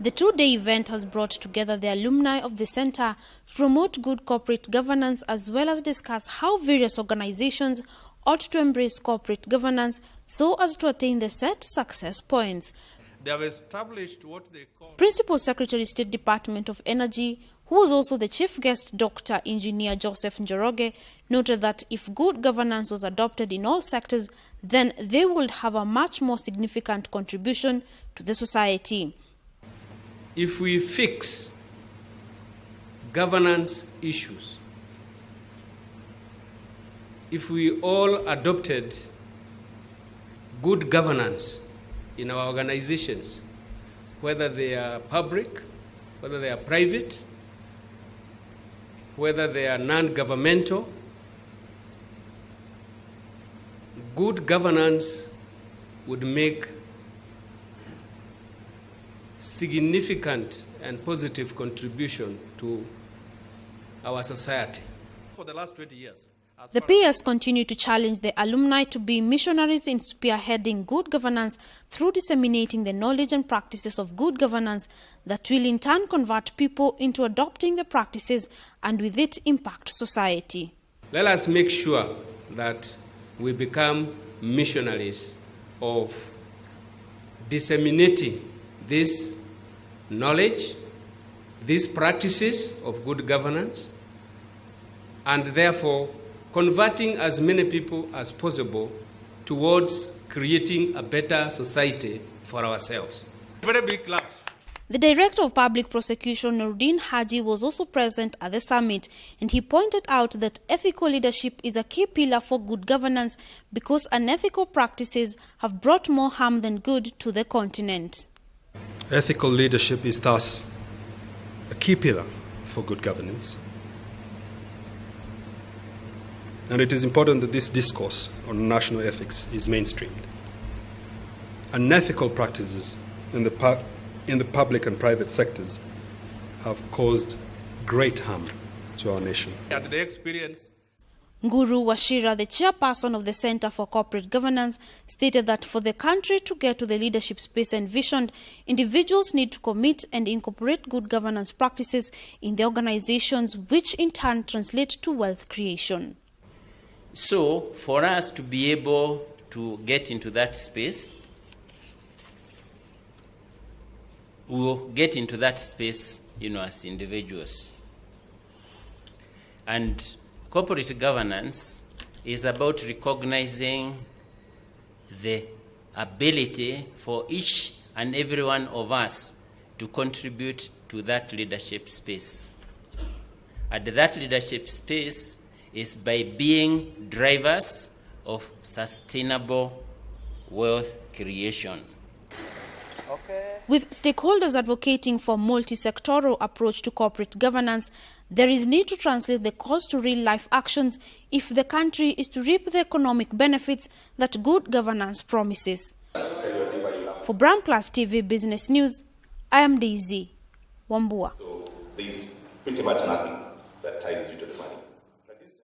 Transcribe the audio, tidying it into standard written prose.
The two-day event has brought together the alumni of the center to promote good corporate governance as well as discuss how various organizations ought to embrace corporate governance so as to attain the set success points. They have established what they call Principal Secretary, State Department of Energy, who was also the chief guest, Dr. Engineer Joseph Njoroge, noted that if good governance was adopted in all sectors, then they would have a much more significant contribution to the society. If we fix governance issues, if we all adopted good governance in our organizations, whether they are public, whether they are private, whether they are non-governmental, good governance would make significant and positive contribution to our society. for the last 20 years. The peers continue to challenge the alumni to be missionaries in spearheading good governance through disseminating the knowledge and practices of good governance that will in turn convert people into adopting the practices and with it impact society. Let us make sure that we become missionaries of disseminating this knowledge, these practices of good governance, and therefore converting as many people as possible towards creating a better society for ourselves. Very big claps. The Director of Public Prosecution, Nordin Haji, was also present at the summit, and he pointed out that ethical leadership is a key pillar for good governance because unethical practices have brought more harm than good to the continent. Ethical leadership is thus a key pillar for good governance. And it is important that this discourse on national ethics is mainstreamed. Unethical practices in the public and private sectors have caused great harm to our nation. And the experience. Nguru Washira, the chairperson of the Center for Corporate Governance, stated that for the country to get to the leadership space envisioned, individuals need to commit and incorporate good governance practices in their organizations, which in turn translate to wealth creation. So, for us to be able to get into that space, we will get into that space, as individuals. And corporate governance is about recognizing the ability for each and every one of us to contribute to that leadership space. And that leadership space is by being drivers of sustainable wealth creation. With stakeholders advocating for multisectoral approach to corporate governance, there is need to translate the calls to real-life actions if the country is to reap the economic benefits that good governance promises. For Brand Plus TV Business News, I am Daisy Wambua. So there's pretty much nothing.